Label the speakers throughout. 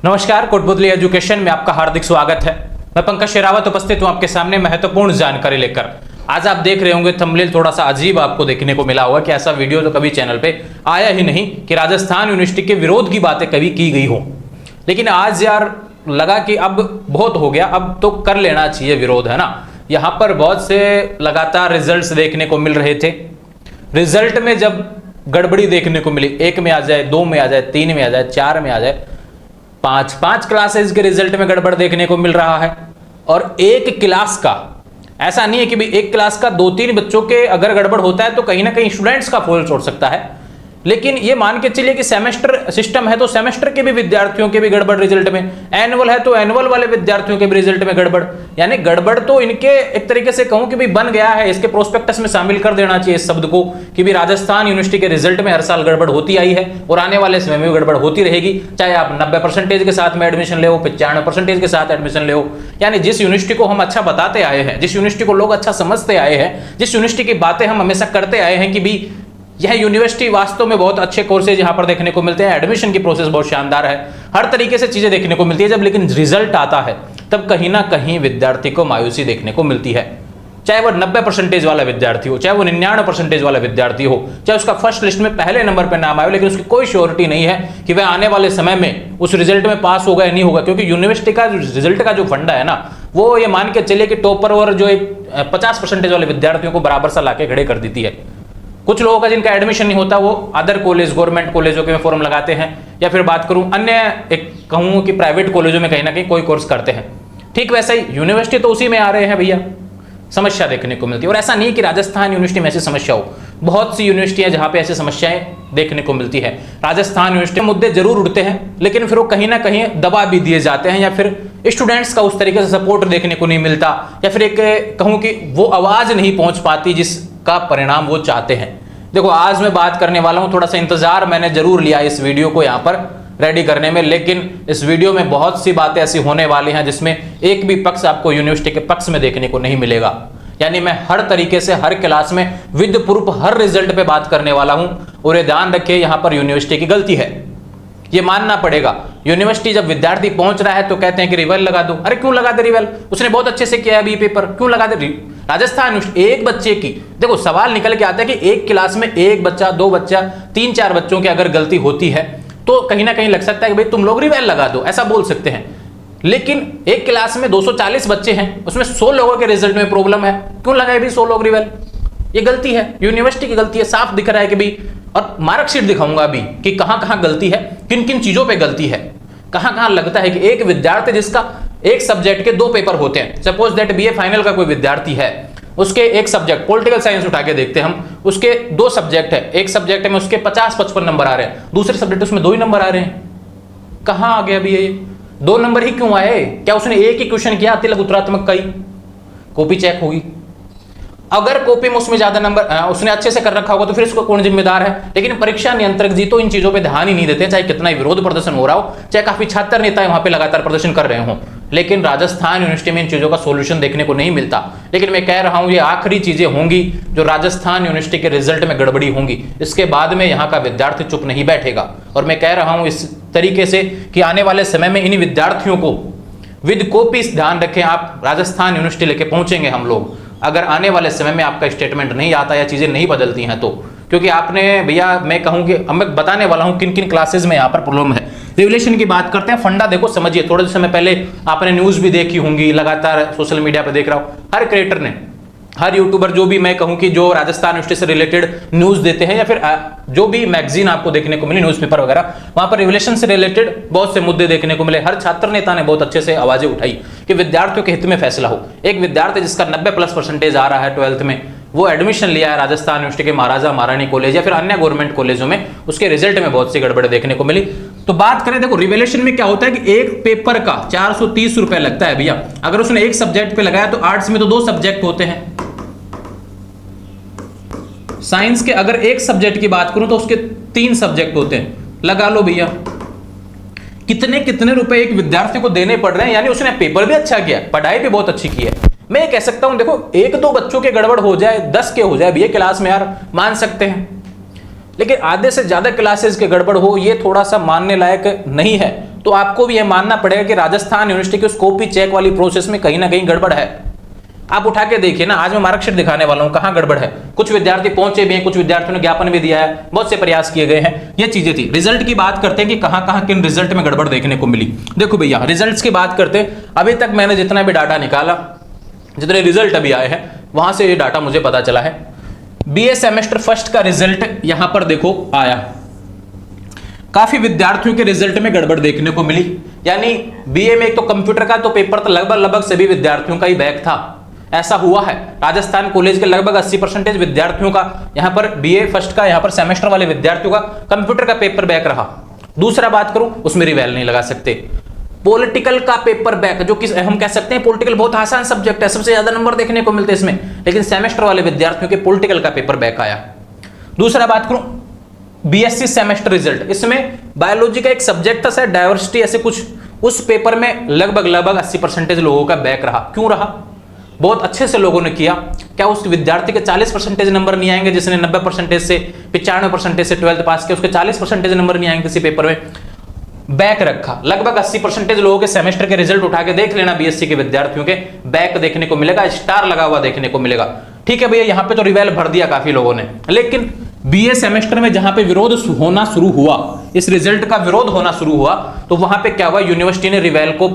Speaker 1: नमस्कार, कोटबुतली एजुकेशन में आपका हार्दिक स्वागत है। मैं पंकज शेरावत उपस्थित हूं आपके सामने महत्वपूर्ण जानकारी लेकर। आज आप देख रहे होंगे थंबनेल थोड़ा सा अजीब आपको देखने को मिला होगा कि ऐसा वीडियो तो कभी चैनल पे आया ही नहीं कि राजस्थान यूनिवर्सिटी के विरोध की बातें कभी की गई हो। लेकिन आज यार लगा कि अब बहुत हो गया, अब तो कर लेना चाहिए विरोध, है ना। यहाँ पर बहुत से लगातार रिजल्ट्स देखने को मिल रहे थे। रिजल्ट में जब गड़बड़ी देखने को मिली, 1 में आ जाए, 2 में आ जाए, 3 में आ जाए, 4 में आ जाए, 5 क्लासेस के रिजल्ट में गड़बड़ देखने को मिल रहा है। और एक क्लास का, ऐसा नहीं है कि भाई एक क्लास का 2-3 बच्चों के अगर गड़बड़ होता है तो कहीं ना कहीं स्टूडेंट्स का फॉल्ट हो सकता है। लेकिन ये मान के चलिए कि सेमेस्टर सिस्टम है तो सेमेस्टर के भी विद्यार्थियों के भी गड़बड़ रिजल्ट में, एनुअल है तो एनुअल वाले विद्यार्थियों के भी रिजल्ट में गड़बड़। यानी गड़बड़ तो इनके एक तरीके से कहूं कि भाई बन गया है, इसके प्रोस्पेक्टस में शामिल कर देना चाहिए इस शब्द को कि भी राजस्थान यूनिवर्सिटी के रिजल्ट में हर साल गड़बड़ होती आई है और आने वाले समय में भी गड़बड़ होती रहेगी। चाहे आप 90% के साथ में एडमिशन ले, 95% के साथ एडमिशन ले। यानी जिस यूनिवर्सिटी को हम अच्छा बताते आए हैं, जिस यूनिवर्सिटी को लोग अच्छा समझते आए हैं, जिस यूनिवर्सिटी की बातें हम हमेशा करते आए हैं कि भी यह यूनिवर्सिटी वास्तव में बहुत अच्छे कोर्सेज यहाँ पर देखने को मिलते हैं, एडमिशन की प्रोसेस बहुत शानदार है, हर तरीके से चीजें देखने को मिलती है। जब लेकिन रिजल्ट आता है तब कहीं ना कहीं विद्यार्थी को मायूसी देखने को मिलती है। चाहे वो 90% वाला विद्यार्थी हो, चाहे वो 99% वाला विद्यार्थी हो, चाहे उसका फर्स्ट लिस्ट में पहले नंबर पर नाम आए, लेकिन उसकी कोई श्योरिटी नहीं है कि वह आने वाले समय में उस रिजल्ट में पास होगा या नहीं होगा। क्योंकि यूनिवर्सिटी का रिजल्ट का जो फंडा है ना, वो ये मान के चलिए कि टॉपर और जो 50% वाले विद्यार्थियों को बराबर सा लाके खड़े कर देती है। कुछ लोगों का जिनका एडमिशन नहीं होता वो अदर कॉलेज, गवर्नमेंट कॉलेजों के में फॉर्म लगाते हैं, या फिर बात करूं अन्य एक कहूं कि प्राइवेट कॉलेजों में कहीं ना कहीं कोई कोर्स करते हैं। ठीक वैसा ही यूनिवर्सिटी तो उसी में आ रहे हैं भैया, समस्या देखने को मिलती है। और ऐसा नहीं कि राजस्थान यूनिवर्सिटी में ऐसी समस्या हो, बहुत सी यूनिवर्सिटियां जहां पे ऐसी समस्याएं देखने को मिलती है। राजस्थान यूनिवर्सिटी में मुद्दे जरूर उठते हैं, लेकिन फिर वो कहीं ना कहीं दबा भी दिए जाते हैं, या फिर स्टूडेंट्स का उस तरीके से सपोर्ट देखने को नहीं मिलता, या फिर एक कहूं कि वो आवाज नहीं पहुंच पाती जिसका परिणाम वो चाहते हैं। देखो आज मैं बात करने वाला हूं, थोड़ा सा इंतजार मैंने जरूर लिया इस वीडियो को यहां पर रेडी करने में, लेकिन इस वीडियो में बहुत सी बातें ऐसी होने वाली हैं जिसमें एक भी पक्ष आपको यूनिवर्सिटी के पक्ष में देखने को नहीं मिलेगा। यानी मैं हर तरीके से हर क्लास में विद प्रूफ हर रिजल्ट पे बात करने वाला हूं। और ये ध्यान रखिए, यहां पर यूनिवर्सिटी की गलती है, ये मानना पड़ेगा। यूनिवर्सिटी जब विद्यार्थी पहुंच रहा है तो कहते हैं कि रिवेल लगा दो। अरे क्यों लगा दे रिवेल? उसने बहुत अच्छे से किया है अभी पेपर, क्यों लगा दे? राजस्थान एक बच्चे की, देखो सवाल निकल के आता है कि एक क्लास में एक बच्चा, 2 बच्चा, 3-4 बच्चों की अगर गलती होती है तो कहीं ना कहीं लग सकता है कि भाई तुम लोग रिवेल लगा दो, ऐसा बोल सकते हैं। लेकिन एक क्लास में 240 बच्चे हैं, उसमें 100 लोगों के रिजल्ट में प्रॉब्लम है, क्यों लगाए भी 100 लोग रिवेल? ये गलती है, यूनिवर्सिटी की गलती है, साफ दिख रहा है कि भाई। और मार्कशीट दिखाऊंगा अभी कि कहां कहां गलती है, किन किन चीजों पे गलती है, कहां कहां लगता है कि एक विद्यार्थी जिसका एक सब्जेक्ट के 2 पेपर होते हैं, सपोज दैट बीए फाइनल का कोई विद्यार्थी है, उसके एक सब्जेक्ट पॉलिटिकल साइंस उठा के देखते हैं हम, उसके 2 सब्जेक्ट है, एक सब्जेक्ट में उसके 50-55 नंबर आ रहे हैं, दूसरे सब्जेक्ट उसमें 2 ही नंबर आ रहे हैं। कहां आ गया अभी ये 2 नंबर ही क्यों आए? क्या उसने एक ही क्वेश्चन किया तिलक उत्तरात्मक का ही? कॉपी चेक होगी, अगर कॉपी में उसमें ज्यादा नंबर उसने अच्छे से कर रखा होगा तो फिर इसको कौन जिम्मेदार है? लेकिन परीक्षा नियंत्रक जी तो इन चीजों पे ध्यान ही नहीं देते, चाहे कितना ही विरोध प्रदर्शन हो रहा हो, चाहे काफी छात्र नेता वहां पे लगातार प्रदर्शन कर रहे हो, लेकिन राजस्थान यूनिवर्सिटी में इन चीजों का सोल्यूशन देखने को नहीं मिलता। लेकिन मैं कह रहा हूं ये आखिरी चीजें होंगी जो राजस्थान यूनिवर्सिटी के रिजल्ट में गड़बड़ी होंगी, इसके बाद में यहाँ का विद्यार्थी चुप नहीं बैठेगा। और मैं कह रहा हूं इस तरीके से कि आने वाले समय में इन विद्यार्थियों को विद कॉपी ध्यान रखें, आप राजस्थान यूनिवर्सिटी लेके पहुंचेंगे हम लोग, अगर आने वाले समय में आपका स्टेटमेंट नहीं आता या चीजें नहीं बदलती हैं तो। क्योंकि आपने भैया, मैं कहूं कि मैं बताने वाला हूं किन किन क्लासेस में यहां पर प्रॉब्लम है। रिवलेशन की बात करते हैं, फंडा देखो समझिए। थोड़े समय पहले आपने न्यूज भी देखी होंगी, लगातार सोशल मीडिया पर देख रहा हूं, हर क्रिएटर ने, हर यूट्यूबर जो भी मैं कहूं कि जो राजस्थान यूनिवर्सिटी से रिलेटेड न्यूज देते हैं, या फिर जो भी मैगजीन आपको देखने को मिली, न्यूज़पेपर वगैरह, वहां पर रिवलेशन से रिलेटेड बहुत से मुद्दे देखने को मिले। हर छात्र नेता ने बहुत अच्छे से आवाजें उठाई कि विद्यार्थियों के हित में फैसला हो। एक विद्यार्थी जिसका 90+ आ रहा है 12th में, वो एडमिशन लिया है राजस्थान यूनिवर्सिटी के महाराजा महारानी कॉलेज या फिर अन्य गवर्नमेंट कॉलेजों में, उसके रिजल्ट में बहुत सी गड़बड़े देखने को मिली। तो बात करें, देखो रिवेलेशन में क्या होता है कि एक पेपर का 430 रुपए लगता है भैया। अगर उसने एक सब्जेक्ट पे लगाया तो आर्ट्स में तो 2 सब्जेक्ट होते हैं, साइंस के अगर एक सब्जेक्ट की बात करूं तो उसके 3 सब्जेक्ट होते हैं। लगा लो भैया कितने कितने रुपए एक विद्यार्थी को देने पड़ रहे हैं। यानी उसने पेपर भी अच्छा किया, पढ़ाई भी बहुत अच्छी की है। मैं ये कह सकता हूं, देखो 1-2 बच्चों के गड़बड़ हो जाए, 10 के हो जाए भैया क्लास में, यार मान सकते हैं, लेकिन आधे से ज्यादा क्लासेस के गड़बड़ हो ये थोड़ा सा मानने लायक नहीं है। तो आपको भी यह मानना पड़ेगा कि राजस्थान यूनिवर्सिटी की कॉपी चेक वाली प्रोसेस में कहीं ना कहीं गड़बड़ है। आप उठा के देखिए ना, आज मैं मार्कशीट दिखाने वाला हूं, कहां गड़बड़ है। कुछ विद्यार्थी पहुंचे भी हैं, कुछ विद्यार्थियों ने ज्ञापन भी दिया है, बहुत से प्रयास किए गए हैं, ये चीजें थी। रिजल्ट की बात करते हैं कि कहां कहां किन रिजल्ट में गड़बड़ देखने को मिली। देखो भैया, रिजल्ट्स की बात करते हैं, अभी तक मैंने जितना भी डाटा निकाला, जितने रिजल्ट अभी आए हैं, वहां से ये डाटा मुझे पता चला है। बीए सेमेस्टर फर्स्ट का रिजल्ट यहां पर देखो आया, काफी विद्यार्थियों के रिजल्ट में गड़बड़ देखने को मिली। यानी बीए में एक तो कंप्यूटर का तो पेपर तो लगभग सभी विद्यार्थियों का ही बैक था, ऐसा हुआ है। राजस्थान कॉलेज के लगभग 80% विद्यार्थियों का यहां पर बीए फर्स्ट का, यहां पर सेमेस्टर वाले विद्यार्थियों का कंप्यूटर का पेपर बैक रहा। दूसरा बात करूं, उसमें रिवेल नहीं लगा सकते। पॉलिटिकल का पेपर बैक, जो कि हम कह सकते हैं पॉलिटिकल बहुत आसान सब्जेक्ट है, सबसे ज्यादा नंबर देखने को मिलते हैं इसमें, लेकिन सेमेस्टर वाले विद्यार्थियों के पॉलिटिकल का पेपर बैक आया। दूसरा बात करूं, बीएससी सेमेस्टर रिजल्ट, इसमें बायोलॉजी का एक सब्जेक्ट था शायद डायवर्सिटी ऐसे कुछ, उस पेपर में लगभग 80% लोगों का बैक रहा। क्यों रहा? बहुत अच्छे से लोगों ने किया, क्या उस विद्यार्थी के 40% नंबर नहीं आएंगे जिसने 90% से 95% से 12th पास किया, उसके 40% नंबर नहीं आएंगे किसी पेपर में? बैक रखा। लगभग 80% लोगों के सेमेस्टर के रिजल्ट उठा के देख लेना, बीएससी के विद्यार्थियों के बैक देखने को मिलेगा, स्टार लगा हुआ देखने को मिलेगा। ठीक है भैया, यहां पे तो रिवेल भर दिया काफी लोगों ने, लेकिन बीए सेमेस्टर में जहां पे विरोध होना शुरू हुआ, इस रिजल्ट का विरोध होना शुरू हुआ, तो वहां पे क्या हुआ, यूनिवर्सिटी ने रिवेल को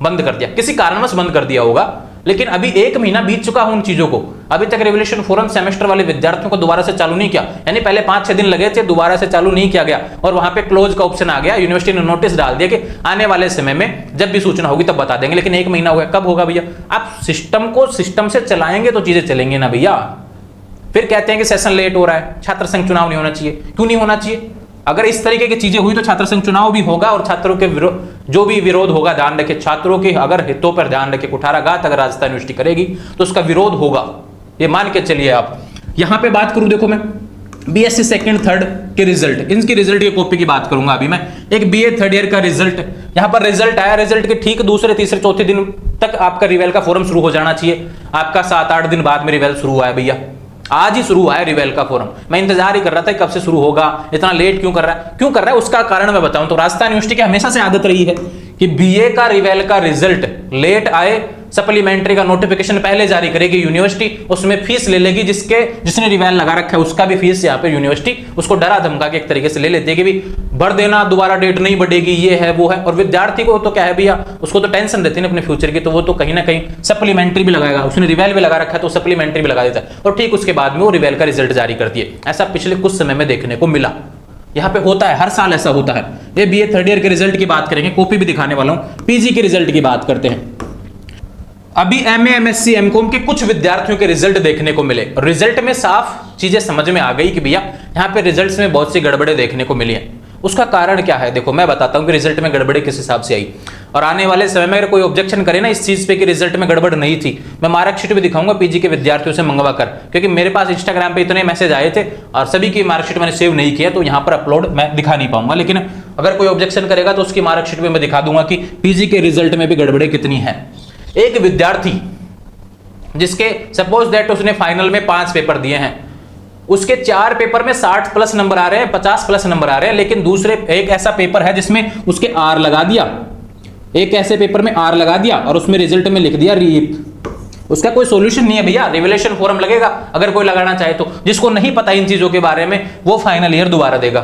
Speaker 1: बंद कर दिया, किसी कारणवश बंद कर दिया होगा। लेकिन अभी 1 महीना बीत चुका है उन चीजों को, अभी तक रिवोल्यूशन फोरम सेमेस्टर वाले विद्यार्थियों को दोबारा से चालू नहीं किया। यानी पहले 5-6 दिन लगे थे, दोबारा से चालू नहीं किया गया, और वहां पे क्लोज का ऑप्शन आ गया। यूनिवर्सिटी ने नोटिस डाल दिया कि आने वाले समय में जब भी सूचना होगी तब बता देंगे। लेकिन 1 महीना हो गया, कब होगा भैया? आप सिस्टम को सिस्टम से चलाएंगे तो चीजें चलेंगे ना भैया। फिर कहते हैं कि सेशन लेट हो रहा है, छात्र संघ चुनाव नहीं होना चाहिए। क्यों नहीं होना चाहिए? अगर इस तरीके की चीजें हुई तो छात्र संघ चुनाव भी होगा, और छात्रों के जो भी विरोध होगा, ध्यान रखे, छात्रों के अगर हितों पर ध्यान रखे, कुठाराघात अगर राजस्थान यूनिवर्सिटी करेगी तो उसका विरोध होगा, ये मान के चलिए आप। यहां पे बात करूं, देखो मैं बीएससी सेकंड थर्ड के रिजल्ट, इनकी रिजल्ट की कॉपी की बात करूंगा अभी मैं। एक बीए थर्ड ईयर का रिजल्ट, यहां पर रिजल्ट आया, रिजल्ट के ठीक दूसरे तीसरे चौथे दिन तक आपका रिवेल का फोरम शुरू हो जाना चाहिए। आपका 7-8 दिन बाद में रिवेल शुरू हुआ है भैया, आज ही शुरू हुआ है रिवेल का फोरम। मैं इंतजार ही कर रहा था कब से शुरू होगा, इतना लेट क्यों कर रहा है, उसका कारण मैं बताऊं तो राजस्थान यूनिवर्सिटी की हमेशा से आदत रही है कि बीए का रिवेल का रिजल्ट लेट आए, सप्लीमेंट्री का नोटिफिकेशन पहले जारी करेगी यूनिवर्सिटी, उसमें फीस ले लेगी, जिसने रिवेल लगा रखा है उसका भी फीस यहाँ पे यूनिवर्सिटी उसको डरा धमका के एक तरीके से ले लेती है कि भी भर देना, दोबारा डेट नहीं बढ़ेगी, ये है वो है। और विद्यार्थी को तो क्या है भैया, उसको तो टेंशन रहती है ना अपने फ्यूचर की, तो वो तो कहीं ना कहीं सप्लीमेंट्री भी लगाएगा, उसने रिवेल भी लगा रखा है तो सप्लीमेंट्री भी लगा देता है, और ठीक उसके बाद में वो रिवेल का रिजल्ट जारी करती है। ऐसा पिछले कुछ समय में देखने को मिला, यहाँ पे होता है, हर साल ऐसा होता है। ये बीए थर्ड ईयर के रिजल्ट की बात करेंगे, कॉपी भी दिखाने वाला हूं। पीजी के रिजल्ट की बात करते हैं। अभी एमए, एमएससी, एमकॉम के कुछ विद्यार्थियों के रिजल्ट देखने को मिले, रिजल्ट में साफ चीजें समझ में आ गई कि भैया यहाँ पे रिजल्ट्स में बहुत सी गड़बड़े देखने को मिली हैं। उसका कारण क्या है, देखो मैं बताता हूँ कि रिजल्ट में गड़बड़े किस हिसाब से आई, और आने वाले समय में अगर कोई ऑब्जेक्शन करे ना इस चीज पे कि रिजल्ट में गड़बड़ नहीं थी, मैं मार्कशीट भी दिखाऊंगा पीजी के विद्यार्थियों से मंगवा कर, क्योंकि मेरे पास इंस्टाग्राम पे इतने मैसेज आए थे और सभी की मार्कशीट मैंने सेव नहीं किया, तो यहाँ पर अपलोड मैं दिखा नहीं पाऊंगा। लेकिन अगर कोई ऑब्जेक्शन करेगा तो उसकी मार्कशीट में मैं दिखा दूंगा कि पीजी के रिजल्ट में भी गड़बड़े कितनी है। एक विद्यार्थी जिसके सपोज दैट उसने फाइनल में 5 पेपर दिए हैं, उसके 4 पेपर में 60+ नंबर आ रहे हैं, 50+ नंबर आ रहे हैं, लेकिन दूसरे एक ऐसा पेपर है जिसमें उसके आर लगा दिया, एक ऐसे पेपर में आर लगा दिया और उसमें रिजल्ट में लिख दिया रीप। उसका कोई सॉल्यूशन नहीं है भैया, रिवोल्यूशन फोरम लगेगा अगर कोई लगाना चाहे तो। जिसको नहीं पता इन चीजों के बारे में वो फाइनल ईयर दोबारा देगा।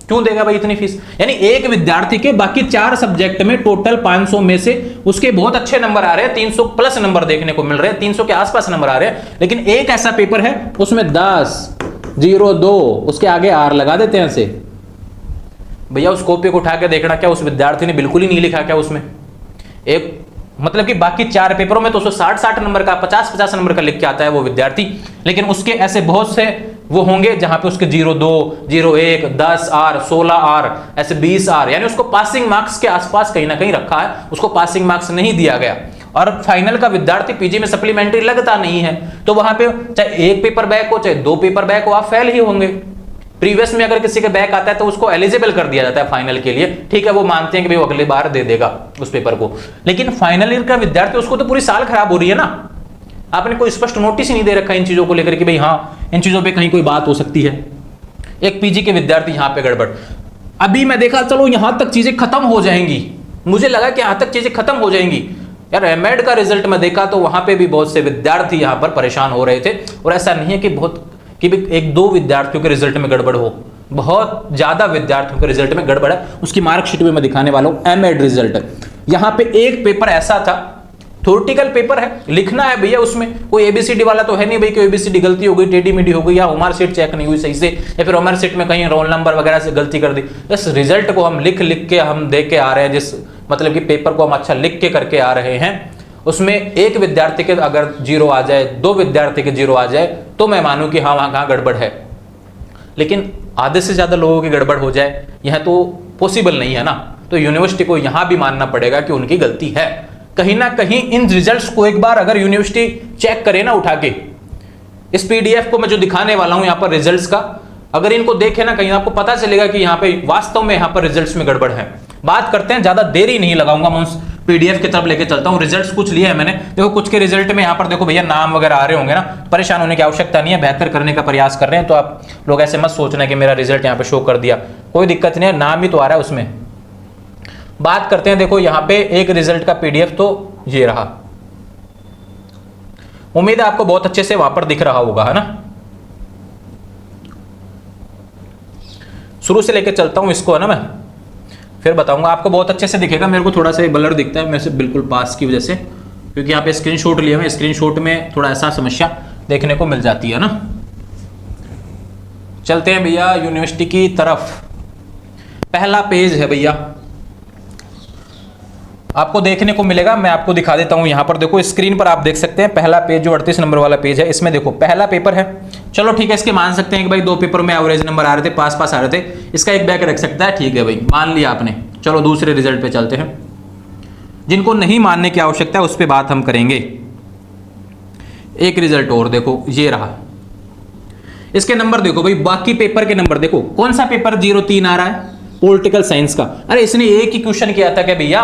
Speaker 1: क्यों देगा भाई इतनी फीस? यानी एक विद्यार्थी के बाकी 4 सब्जेक्ट में टोटल 500 में से उसके बहुत अच्छे नंबर आ रहे हैं, 300+ नंबर देखने को मिल रहे हैं, 300 के आसपास नंबर आ रहे हैं, लेकिन एक ऐसा पेपर है उसमें 10-0-2 उसके आगे आर लगा देते हैं ऐसे। भैया उस कॉपी को उठा के देखना, क्या उस विद्यार्थी ने बिल्कुल ही नहीं लिखा क्या उसमें? एक मतलब कि बाकी 4 पेपरों में तो उसको 60-60 नंबर का, 50-50 नंबर का लिख के आता है वो विद्यार्थी, लेकिन उसके ऐसे बहुत से वो होंगे जहां पे उसके 0-2, 0-1, 10 आर, 16 आर, ऐसे 20 आर, यानी उसको पासिंग मार्क्स के आसपास कहीं ना कहीं रखा है, उसको पासिंग मार्क्स नहीं दिया गया। और फाइनल का विद्यार्थी पीजी में सप्लीमेंट्री लगता नहीं है, तो वहां पे चाहे 1 पेपर बैक हो चाहे 2 पेपर बैक हो, आप फेल ही होंगे। प्रीवियस में अगर किसी के बैक आता है तो उसको एलिजिबल कर दिया जाता है फाइनल के लिए, ठीक है, वो मानते हैं कि भाई वो अगली बार दे देगा उस पेपर को। लेकिन फाइनल ईयर का विद्यार्थी, उसको तो पूरी साल खराब हो रही है ना। आपने कोई स्पष्ट नोटिस ही नहीं दे रखा इन चीजों को लेकर कि भाई हाँ इन चीजों पे कहीं कोई बात हो सकती है। एक पीजी के विद्यार्थी यहाँ पे गड़बड़, अभी मैं देखा चलो यहां तक चीजें खत्म हो जाएंगी, मुझे लगा कि यहां तक चीजें खत्म हो जाएंगी यार। एमएड का रिजल्ट में देखा तो वहां पे भी बहुत से विद्यार्थी यहां पर परेशान हो रहे थे। और ऐसा नहीं है कि बहुत कि भी एक दो विद्यार्थियों के रिजल्ट में गड़बड़ हो, बहुत ज्यादा विद्यार्थियों के रिजल्ट में गड़बड़ है। उसकी मार्कशीट में मैं दिखाने वाला हूं एमएड रिजल्ट। यहां पे एक पेपर ऐसा था, थ्योरेटिकल पेपर है, लिखना है भैया, उसमें कोई एबीसीडी वाला तो है नहीं भाई कि एबीसीडी गलती हो गई, टेढ़ी मेढ़ी हो गई, या हमार सीट चेक नहीं हुई सही से, या फिर हमारे सीट में कहीं रोल नंबर वगैरह से गलती कर दी। इस रिजल्ट को हम लिख लिख के हम दे के आ रहे हैं, जिस मतलब कि पेपर को हम अच्छा लिख के करके आ रहे हैं, उसमें एक विद्यार्थी के अगर 0 आ जाए, 2 विद्यार्थी के 0 आ जाए तो मैं मानूं कि हाँ वहां कहाँ गड़बड़ है। लेकिन आधे से ज्यादा लोगों की गड़बड़ हो जाए यह तो पॉसिबल नहीं है ना। तो यूनिवर्सिटी को यहां भी मानना पड़ेगा कि उनकी गलती है। कहीं ना कहीं इन रिजल्ट्स को एक बार अगर यूनिवर्सिटी चेक करे ना उठा के, इस पीडीएफ को मैं जो दिखाने वाला हूं यहां पर रिजल्ट्स का, अगर इनको देखे ना कहीं आपको पता चलेगा कि यहां पे वास्तव में यहां पर रिजल्ट्स में गड़बड़ है। बात करते हैं, ज्यादा देरी नहीं लगाऊंगा, मैं उस पीडीएफ की तरफ लेके चलता हूं। रिजल्ट्स कुछ लिए हैं मैंने, देखो कुछ के रिजल्ट में यहां पर देखो भैया नाम वगैरह आ रहे होंगे ना, परेशान होने की आवश्यकता नहीं है, बेहतर करने का प्रयास कर रहे हैं। तो आप लोग ऐसे मत सोचना कि मेरा रिजल्ट यहां पे शो कर दिया, कोई दिक्कत नहीं है, नाम ही तो आ रहा है उसमें। बात करते हैं, देखो यहां पे एक रिजल्ट का पीडीएफ तो ये रहा, उम्मीद है आपको बहुत अच्छे से वहां पर दिख रहा होगा, है ना। शुरू से लेकर चलता हूं इसको, है ना, मैं फिर बताऊंगा, आपको बहुत अच्छे से दिखेगा। मेरे को थोड़ा सा ब्लर दिखता है मेरे से बिल्कुल पास की वजह से, क्योंकि यहाँ पे स्क्रीनशॉट लिया है, स्क्रीनशॉट में थोड़ा ऐसा समस्या देखने को मिल जाती है ना। चलते हैं भैया यूनिवर्सिटी की तरफ। पहला पेज है भैया, आपको देखने को मिलेगा, मैं आपको दिखा देता हूं। यहां पर देखो स्क्रीन पर आप देख सकते हैं पहला पेज जो 38 नंबर वाला पेज है, इसमें देखो पहला पेपर है। चलो ठीक है, इसके मान सकते हैं कि भाई 2 पेपर में एवरेज नंबर आ रहे थे, पास पास आ रहे थे, इसका एक बैक रख सकता है, ठीक है भाई, मान लिया आपने। चलो दूसरे रिजल्ट पे चलते हैं, जिनको नहीं मानने की आवश्यकता है उस पर बात हम करेंगे। एक रिजल्ट और देखो, ये रहा, इसके नंबर देखो भाई, बाकी पेपर के नंबर देखो। कौन सा पेपर 03 आ रहा है? पॉलिटिकल साइंस का। अरे इसने एक ही क्वेश्चन किया था क्या भैया?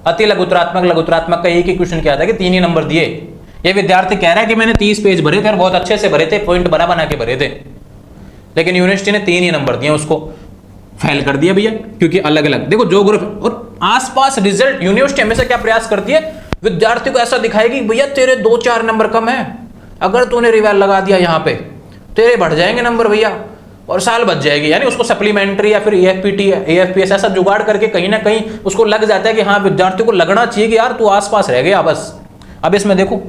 Speaker 1: अति लघुतरात्मक लघुतरात्मक का एक ही क्वेश्चन किया था कि 3 ही नंबर दिए। ये विद्यार्थी कह रहा है कि मैंने 30 पेज भरे थे और बहुत अच्छे से भरे थे, पॉइंट बना बना के भरे थे, लेकिन यूनिवर्सिटी ने 3 ही नंबर दिए, उसको फेल कर दिया भैया, क्योंकि अलग अलग देखो ज्योग्राफी और आसपास रिजल्ट। यूनिवर्सिटी हमेशा क्या प्रयास करती है, विद्यार्थी को ऐसा दिखाएगी भैया तेरे 2-4 नंबर कम है, अगर तूने रिवाइज लगा दिया यहाँ पे तेरे बढ़ जाएंगे नंबर भैया और साल बच जाएगी। यानी उसको सप्लीमेंट्री या फिर एएफपीटी एएफपीएस ऐसा जुगाड़ करके कहीं ना कहीं उसको लग जाता है कि हाँ विद्यार्थी को लगना चाहिए कि यार तू आसपास रह गया बस। अब इसमें देखो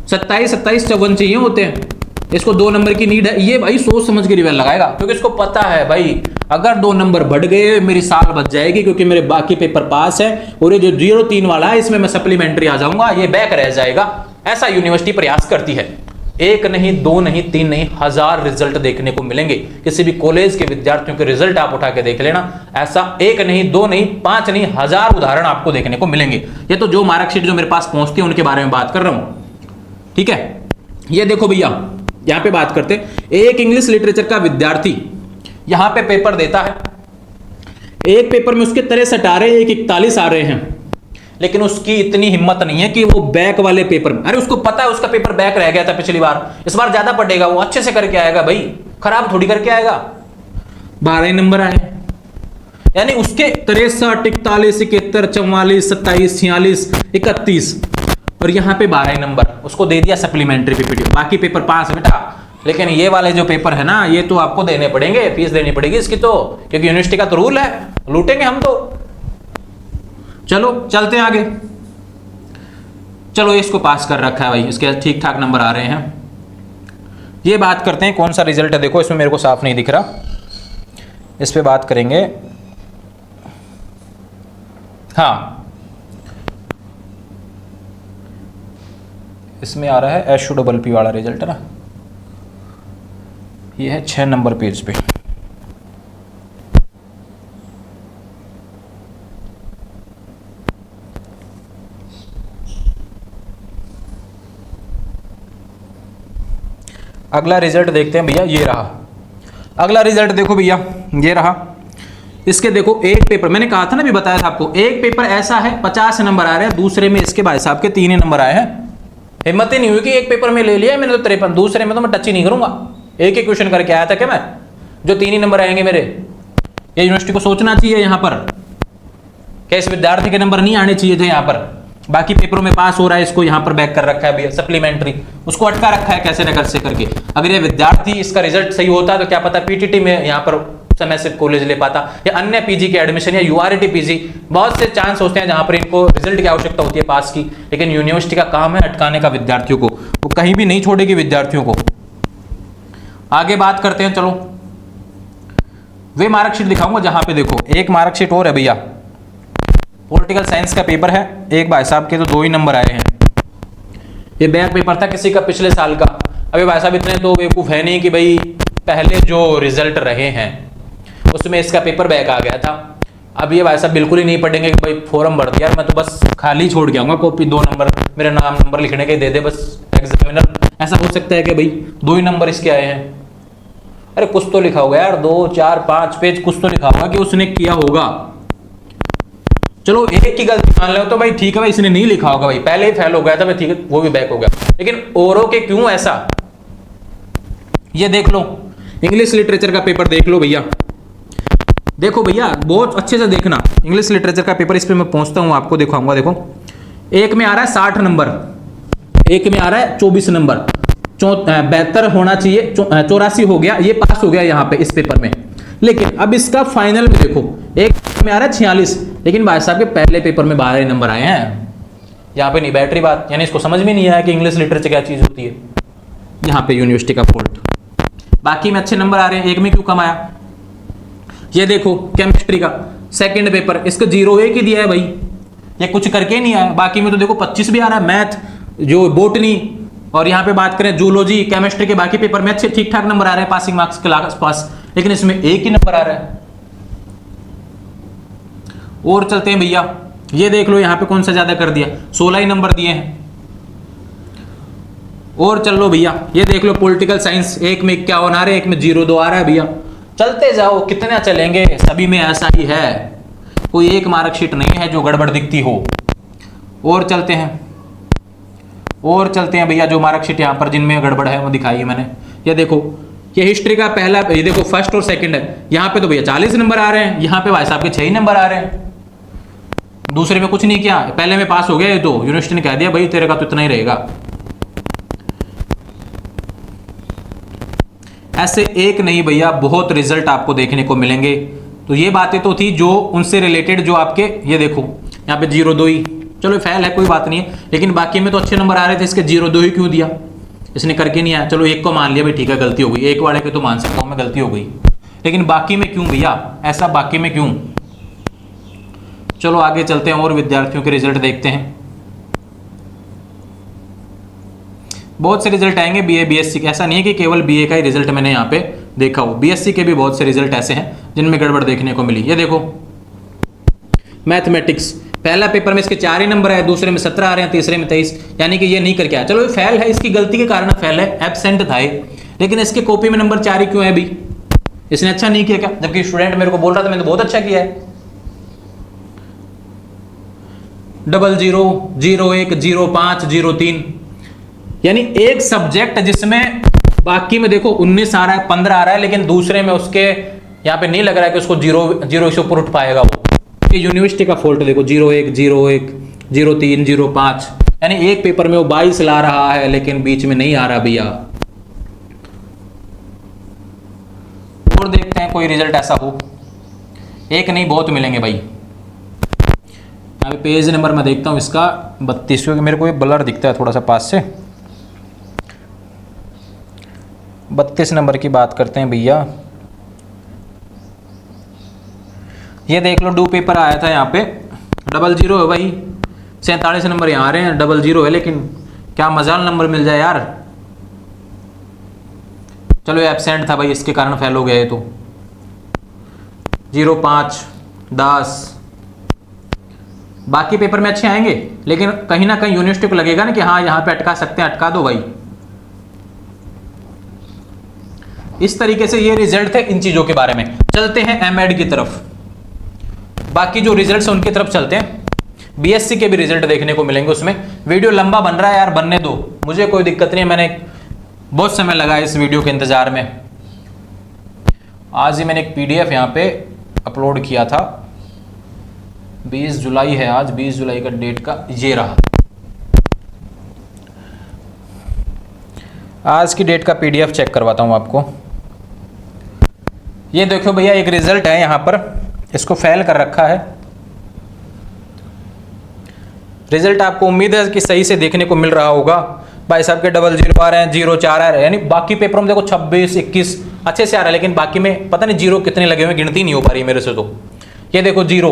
Speaker 1: 27 54 चाहिए होते हैं, इसको 2 नंबर की नीड है। ये भाई सोच समझ के रिवाइज लगाएगा, क्योंकि इसको पता है भाई अगर 2 नंबर बढ़ गए मेरी साल बच जाएगी, क्योंकि मेरे बाकी पेपर पास है और ये जो 03 वाला है इसमें मैं सप्लीमेंट्री आ जाऊंगा, ये बैक रह जाएगा। ऐसा यूनिवर्सिटी प्रयास करती है। 1 नहीं 2 नहीं 3 नहीं, 1000 रिजल्ट देखने को मिलेंगे। किसी भी कॉलेज के विद्यार्थियों के रिजल्ट आप उठा के देख लेना, ऐसा 1 नहीं 2 नहीं 5 नहीं 1000 उदाहरण आपको देखने को मिलेंगे। ये तो जो मार्कशीट जो मेरे पास पहुंचती है उनके बारे में बात कर रहा हूं, ठीक है। ये देखो भैया, यहां पे बात करते हैं, एक इंग्लिश लिटरेचर का विद्यार्थी यहां पे पेपर देता है, एक पेपर में उसके 63 आ रहे हैं, एक 41 आ रहे हैं, लेकिन उसकी इतनी हिम्मत नहीं है कि वो बैक वाले पेपर में, अरे उसको पता है उसका पेपर बैक रह गया था पिछली बार, इस बार ज्यादा पड़ेगा, वो अच्छे से करके आएगा भाई, खराब थोड़ी करके आएगा। 12 नंबर आए, यानी उसके 63 41 71 44 27 46 31 और यहां पे 12 नंबर उसको दे दिया सप्लीमेंट्री पीपीटी। बाकी पेपर 5 बेटा, लेकिन ये वाले जो पेपर है ना ये तो आपको देने पड़ेंगे, फीस देनी पड़ेगी इसकी तो, क्योंकि यूनिवर्सिटी का तो रूल है, लूटेंगे हम तो। चलो चलते हैं आगे। चलो इसको पास कर रखा है भाई, इसके ठीक ठाक नंबर आ रहे हैं। ये बात करते हैं कौन सा रिजल्ट है, देखो इसमें मेरे को साफ नहीं दिख रहा, इस पे बात करेंगे। हाँ इसमें आ रहा है SUPP वाला रिजल्ट है ना, ये है 6 नंबर पेज पे। अगला रिजल्ट देखते हैं भैया, ये रहा अगला रिजल्ट। देखो भैया ये रहा, इसके देखो एक पेपर, मैंने कहा था ना, भी बताया था आपको, एक पेपर ऐसा है 50 नंबर आ रहे हैं, दूसरे में इसके भाई साहब के 3 ही नंबर आए हैं। हिम्मत ही नहीं हुई कि एक पेपर में ले लिया मैंने तो 53, दूसरे में तो मैं टच ही नहीं करूंगा। एक ही क्वेश्चन करके आया था क्या मैं, जो 3 ही नंबर आएंगे मेरे, ये यूनिवर्सिटी को सोचना चाहिए यहाँ पर क्या इस विद्यार्थी के नंबर नहीं आने चाहिए थे यहाँ पर, बाकी पेपरों में पास हो रहा है, इसको यहाँ पर बैक कर रखा है भैया सप्लीमेंट्री, उसको अटका रखा है कैसे न कैसे करके। अगर ये विद्यार्थी इसका रिजल्ट सही होता तो क्या पता पीटीटी में यहाँ पर समय से कॉलेज ले पाता, या अन्य पीजी के एडमिशन या यूआरटी पीजी, बहुत से चांस होते हैं जहां पर इनको रिजल्ट की आवश्यकता होती है पास की, लेकिन यूनिवर्सिटी का काम है अटकाने का विद्यार्थियों को, वो कहीं भी नहीं छोड़ेगी विद्यार्थियों को। आगे बात करते हैं, चलो वे मार्कशीट दिखाऊंगा जहां पे देखो एक मार्कशीट और है भैया, पॉलिटिकल साइंस का पेपर है, एक भाई साहब के तो 2 ही नंबर आए हैं। ये बैक पेपर था किसी का पिछले साल का। अभी भाई साहब इतने तो बेवकूफ है नहीं कि भाई पहले जो रिजल्ट रहे हैं उसमें इसका पेपर बैक आ गया था। अब ये भाई साहब बिल्कुल ही नहीं पढ़ेंगे कि भाई फॉर्म भर दिया, मैं तो बस खाली छोड़ के आऊंगा, कॉपी 2 नंबर मेरा नाम नंबर लिखने के दे दे बस एग्जामिनर। ऐसा हो सकता है कि भाई 2 ही नंबर इसके आए हैं। अरे कुछ तो लिखा होगा यार, 2 4 5 पेज कुछ तो लिखा होगा कि उसने किया होगा। चलो एक की गलती मान लो तो भाई ठीक है भाई, इसने नहीं लिखा होगा भाई, पहले ही फेल हो गया था भाई, ठीक है वो भी बैक हो गया, लेकिन औरों के क्यों ऐसा। ये देख लो इंग्लिश लिटरेचर का पेपर देख लो भैया, देखो भैया बहुत अच्छे से देखना इंग्लिश लिटरेचर का पेपर, इस पे मैं पहुंचता हूं आपको दिखाऊंगा। देखो एक में आ रहा है 60 नंबर, एक में आ रहा है 24 नंबर, 72 होना चाहिए, 84 हो गया, ये पास हो गया यहाँ पे इस पेपर में। लेकिन अब इसका फाइनल में देखो एक में आ रहा है 46, लेकिन भाई साहब के पहले पेपर में 12 नंबर आए हैं। यहाँ पे नहीं बैठ रही बात, यानी इसको समझ में नहीं आया कि इंग्लिश लिटरेचर क्या चीज होती है। यहाँ पे यूनिवर्सिटी का फॉल्ट, बाकी में अच्छे नंबर आ रहे हैं, एक में क्यों कम आया। ये देखो केमिस्ट्री का सेकंड पेपर, इसका 0 ही दिया है भाई, ये कुछ करके नहीं आया। बाकी में तो देखो 25 भी आ रहा है, मैथ जो बोटनी, और यहाँ पे बात करें जूलॉजी केमिस्ट्री के बाकी पेपर में अच्छे ठीक ठाक नंबर आ रहे हैं पासिंग मार्क्स के आसपास, लेकिन इसमें एक ही नंबर आ रहा है। और चलते हैं भैया, ये देख लो यहाँ पे कौन सा ज्यादा कर दिया, 16 ही नंबर दिए हैं। और चल लो भैया, ये देख लो पॉलिटिकल साइंस, एक में 51 आ रहे हैं, एक में 02 आ रहा है भैया। चलते जाओ, कितना चलेंगे, सभी में ऐसा ही है, कोई एक मार्कशीट नहीं है जो गड़बड़ दिखती हो। और चलते हैं, और चलते हैं भैया, जो मार्कशीट यहाँ पर जिनमें गड़बड़ है वो दिखाई है मैंने। ये देखो ये हिस्ट्री का पहला, ये देखो फर्स्ट और सेकंड है, यहाँ पे तो भैया 40 नंबर आ रहे हैं, यहाँ पे भाई साहब के 6 ही नंबर आ रहे हैं। दूसरे में कुछ नहीं किया, पहले में पास हो गया, तो यूनिवर्सिटी ने कह दिया भाई तेरे का तो इतना ही रहेगा। ऐसे एक नहीं भैया, बहुत रिजल्ट आपको देखने को मिलेंगे। तो ये बातें तो थी जो उनसे रिलेटेड, जो आपके ये देखो यहाँ पे 02 ही, चलो फेल है कोई बात नहीं है, लेकिन बाकी में तो अच्छे नंबर आ रहे थे, इसके 02 ही क्यों दिया, इसने करके नहीं आया। चलो एक को मान लिया भाई ठीक है गलती हो गई, एक वाले के तो मान सकता हूँ मैं गलती हो गई, लेकिन बाकी में क्यों भैया ऐसा, बाकी में क्यों। चलो आगे चलते हैं और विद्यार्थियों के रिजल्ट देखते हैं। बहुत से रिजल्ट आएंगे बीए बीएससी के, ऐसा नहीं है कि केवल बीए का ही रिजल्ट मैंने यहाँ पे देखा हो, बीएससी के भी बहुत से रिजल्ट ऐसे हैं जिनमें गड़बड़ देखने को मिली। ये देखो मैथमेटिक्स, पहला पेपर में इसके 4 ही नंबर है, दूसरे में 17 आ रहे हैं, तीसरे में 23, यानी कि ये नहीं करके आया। चलो ये फेल है, इसकी गलती के कारण फेल है, एब्सेंट था ये, लेकिन इसके कॉपी में नंबर 4 ही क्यों है अभी, इसने अच्छा नहीं किया क्या, जबकि स्टूडेंट मेरे को बोल रहा था मैंने तो बहुत अच्छा किया है। 00, 01, 05, 03, यानी एक सब्जेक्ट जिसमें बाकी में देखो 19 आ रहा है, 15 आ रहा है, लेकिन दूसरे में उसके यहाँ पे नहीं लग रहा है कि उसको 0 से ऊपर उठ पाएगा वो। ये यूनिवर्सिटी का फॉल्ट देखो, 01, 01, 03, 05, यानी एक पेपर में वो 22 ला रहा है लेकिन बीच में नहीं आ रहा भैया। और देखते हैं कोई रिजल्ट ऐसा हो, एक नहीं बहुत मिलेंगे भाई। अभी पेज नंबर मैं देखता हूँ इसका 32, क्योंकि मेरे को ये ब्लर दिखता है थोड़ा सा पास से। 32 नंबर की बात करते हैं भैया। ये देख लो डू पेपर आया था यहाँ पे, 00 है भाई, 47 नंबर यहाँ आ रहे हैं, 00 है, लेकिन क्या मजाल नंबर मिल जाए यार। चलो ये एब्सेंट था भाई, इसके कारण फेल हो गया ये तो। 05, 10, बाकी पेपर में अच्छे आएंगे, लेकिन कहीं ना कहीं यूनिवर्सिटी को लगेगा ना कि हाँ यहाँ पे अटका सकते हैं, अटका दो भाई। इस तरीके से ये रिजल्ट थे इन चीजों के बारे में। चलते हैं एमएड की तरफ, बाकी जो रिजल्ट्स हैं उनकी तरफ चलते हैं। बीएससी के भी रिजल्ट देखने को मिलेंगे, उसमें वीडियो लंबा बन रहा है यार, बनने दो, मुझे कोई दिक्कत नहीं है, मैंने बहुत समय लगा इस वीडियो के इंतजार में। आज ही मैंने एक पीडीएफ यहाँ पे अपलोड किया था, 20 जुलाई है आज, 20 जुलाई का डेट का ये रहा, आज की डेट का पीडीएफ चेक करवाता हूँ आपको। ये देखो भैया एक रिजल्ट है यहाँ पर, इसको फेल कर रखा है। रिजल्ट आपको उम्मीद है कि सही से देखने को मिल रहा होगा। भाई साहब के 00 आ रहे हैं, 04 आ रहे हैं, यानी बाकी पेपरों में देखो 26, 21 अच्छे से आ रहा है, लेकिन बाकी में पता नहीं जीरो कितने लगे हुए, गिनती नहीं हो पा रही मेरे से। तो ये देखो जीरो,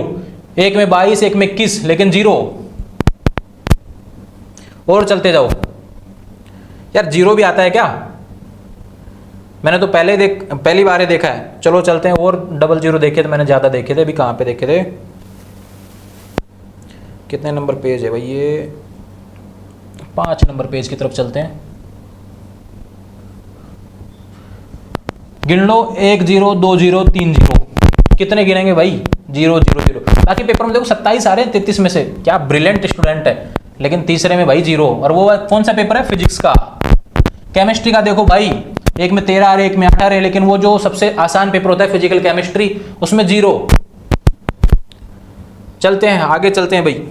Speaker 1: एक में 22, एक में 21, लेकिन जीरो। और चलते जाओ यार, जीरो भी आता है क्या? मैंने तो पहली बार ही देखा है। चलो चलते हैं, और 00 देखे थे मैंने, ज़्यादा देखे थे। अभी कहाँ पे देखे थे, कितने नंबर पेज है भाई ये, 5 नंबर पेज की तरफ चलते हैं। गिन लो, 1 0 2 0 3 0, कितने गिनेंगे भाई? 0 0 0। बाकी पेपर में देखो 27 आ रहे हैं 33 में से, क्या ब्रिलियंट स्टूडेंट है। लेकिन तीसरे में भाई 0, और वो कौन सा पेपर है? फिजिक्स का। केमिस्ट्री का देखो भाई, एक में 13 आ रहे, एक में 8 आ रहे, लेकिन वो जो सबसे आसान पेपर होता है फिजिकल केमिस्ट्री, उसमें 0। चलते हैं आगे, चलते हैं भाई,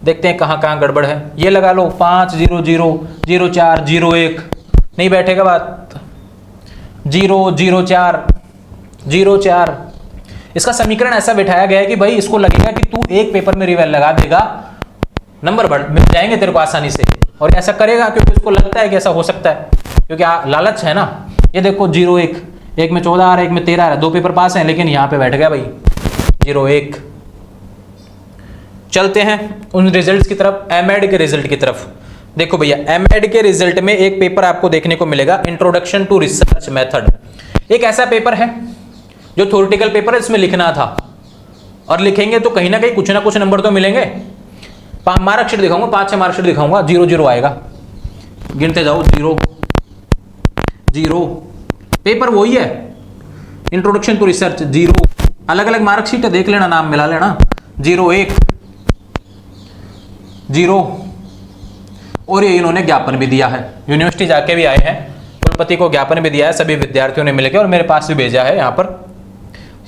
Speaker 1: देखते हैं कहाँ कहाँ गड़बड़ है। ये लगा लो 5 0 0 0 4 0 1, नहीं बैठेगा बात। 0 0 4 0 4, इसका समीकरण ऐसा बिठाया गया है कि भाई इसको लगेगा कि तू एक पेपर में रिवेल लगा देगा, नंबर बढ़ मिल जाएंगे तेरे को आसानी से, और ऐसा करेगा क्योंकि उसको लगता है कि ऐसा हो सकता है, क्योंकि लालच है ना। ये देखो 0 1, एक में 14 आ रहा है, एक में 13 आ रहा है, 2 पेपर पास हैं, लेकिन यहाँ पे बैठ गया भाई 0 1। चलते हैं उन रिजल्ट्स की तरफ, एमएड के रिजल्ट की तरफ। देखो भैया, एमएड के रिजल्ट में एक पेपर आपको देखने को मिलेगा, इंट्रोडक्शन टू रिसर्च मेथड। एक ऐसा पेपर है जो थ्योरेटिकल पेपर है, इसमें लिखना था, और लिखेंगे तो कहीं ना कहीं कुछ ना कुछ नंबर तो मिलेंगे। मार्कशीट दिखाऊंगा, 5-6 मार्कशीट दिखाऊंगा, 0 0 आएगा, गिनते जाओ 0 0। पेपर वही है, इंट्रोडक्शन टू रिसर्च 0, अलग अलग मार्कशीट है, देख लेना, नाम मिला लेना। 0 1 0, और ये इन्होंने ज्ञापन भी दिया है, यूनिवर्सिटी जाके भी आए हैं, कुलपति को ज्ञापन भी दिया है, सभी विद्यार्थियों ने मिलकर, और मेरे पास भी भेजा है। यहाँ पर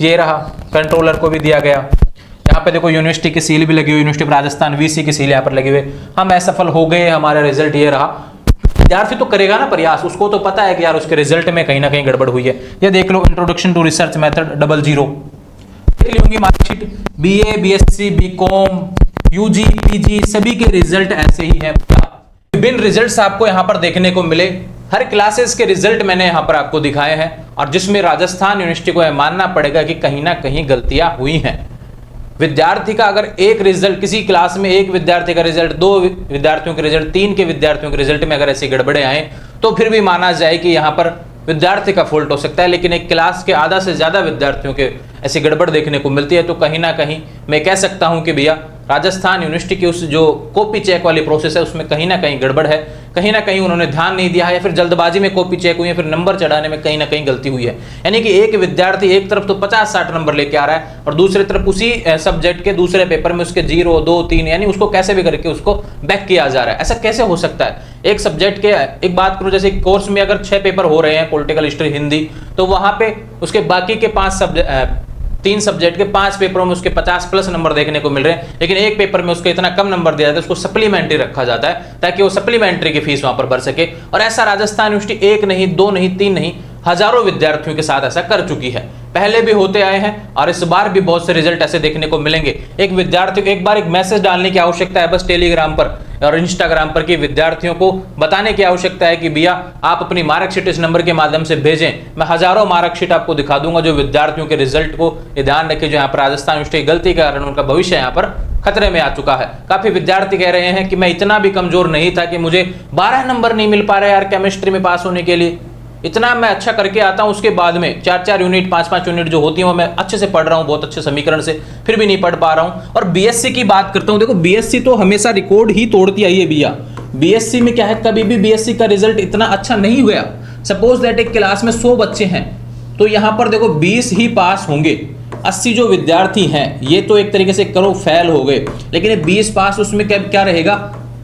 Speaker 1: ये रहा, कंट्रोलर को भी दिया गया। यहाँ पे देखो यूनिवर्सिटी की सील भी लगी हुई, यूनिवर्सिटी ऑफ राजस्थान वीसी की सील यहाँ पर लगी हुई। हम असफल हो गए, हमारा रिजल्ट ये रहा। विद्यार्थी तो करेगा ना प्रयास, उसको तो पता है कि यार उसके रिजल्ट में कहीं ना कहीं गड़बड़ हुई है। ये देख लो, इंट्रोडक्शन टू रिसर्च मेथड 00, देख ली होंगी marksheet. BA, BSc, BCom, UG, PG, सभी के रिजल्ट ऐसे ही हैं। विभिन्न रिजल्ट्स आपको यहाँ पर देखने को मिले, हर क्लासेस के रिजल्ट मैंने यहाँ पर आपको दिखाए हैं, और जिसमें राजस्थान यूनिवर्सिटी को यह मानना पड़ेगा कि कहीं ना कहीं गलतियां हुई हैं। विद्यार्थी का अगर एक रिजल्ट, किसी क्लास में एक विद्यार्थी का रिजल्ट, 2 विद्यार्थियों के रिजल्ट, 3 के विद्यार्थियों के रिजल्ट में अगर ऐसी गड़बड़े आए, तो फिर भी माना जाए कि यहाँ पर विद्यार्थी का फॉल्ट हो सकता है। लेकिन एक क्लास के आधा से ज्यादा विद्यार्थियों के ऐसी गड़बड़ देखने को मिलती है, तो कहीं ना कहीं मैं कह सकता हूं कि भैया राजस्थान यूनिवर्सिटी की उस जो कॉपी चेक वाली प्रोसेस है, उसमें कहीं ना कहीं गड़बड़ है, कहीं ना कहीं उन्होंने ध्यान नहीं दिया है, या फिर जल्दबाजी में कॉपी चेक हुई है, फिर नंबर चढ़ाने में कहीं ना कहीं गलती हुई है। यानी कि एक विद्यार्थी एक तरफ तो 50-60 नंबर लेके आ रहा है, और दूसरी तरफ उसी सब्जेक्ट के दूसरे पेपर में उसके 0 2 3, यानी उसको कैसे भी करके उसको बैक किया जा रहा है। ऐसा कैसे हो सकता है? एक सब्जेक्ट के, एक बात करूं, जैसे कोर्स में अगर 6 पेपर हो रहे हैं, पॉलिटिकल हिस्ट्री, हिंदी, तो वहां पे उसके बाकी के 3 सब्जेक्ट के 5 पेपरों में उसके 50+ नंबर देखने को मिल रहे हैं, लेकिन एक पेपर में उसको इतना कम नंबर दिया जाता है, उसको सप्लीमेंट्री रखा जाता है, ताकि वो सप्लीमेंट्री की फीस वहां पर भर सके। और ऐसा राजस्थान यूनिवर्सिटी 1 नहीं, 2 नहीं, 3 नहीं, हजारों विद्यार्थियों के साथ ऐसा कर चुकी है, पहले भी होते आए हैं, और इस बार भी बहुत से रिजल्ट ऐसे देखने को मिलेंगे। एक विद्यार्थी को एक बार एक मैसेज डालने की आवश्यकता है बस, टेलीग्राम पर और इंस्टाग्राम पर, कि विद्यार्थियों को बताने की आवश्यकता है कि भैया आप अपनी मार्कशीट इस नंबर के माध्यम से भेजें। मैं हजारों मार्कशीट आपको दिखा दूंगा जो विद्यार्थियों के रिजल्ट को ये ध्यान रखें, जो यहाँ पर राजस्थान यूनिवर्सिटी की गलती के कारण उनका भविष्य यहाँ पर खतरे में आ चुका है। काफी विद्यार्थी कह रहे हैं कि मैं इतना भी कमजोर नहीं था कि मुझे 12 नंबर नहीं मिल पा रहे यार केमिस्ट्री में पास होने के लिए, इतना मैं अच्छा करके आता हूं, उसके बाद में 4-4 यूनिट 5-5 यूनिट जो होती है वो मैं अच्छे से पढ़ रहा हूं, बहुत अच्छे समीकरण से, फिर भी नहीं पढ़ पा रहा हूं। और बीएससी की बात करता हूं, देखो बीएससी तो हमेशा रिकॉर्ड ही तोड़ती आई है भैया। बीएससी में क्या है, कभी भी बीएससी का रिजल्ट इतना अच्छा नहीं हुआ। सपोज दैट एक क्लास में 100 बच्चे हैं, तो यहां पर देखो 20 ही पास होंगे, 80 जो विद्यार्थी हैं ये तो एक तरीके से करो फेल हो गए, लेकिन ये 20 पास, उसमें क्या रहेगा,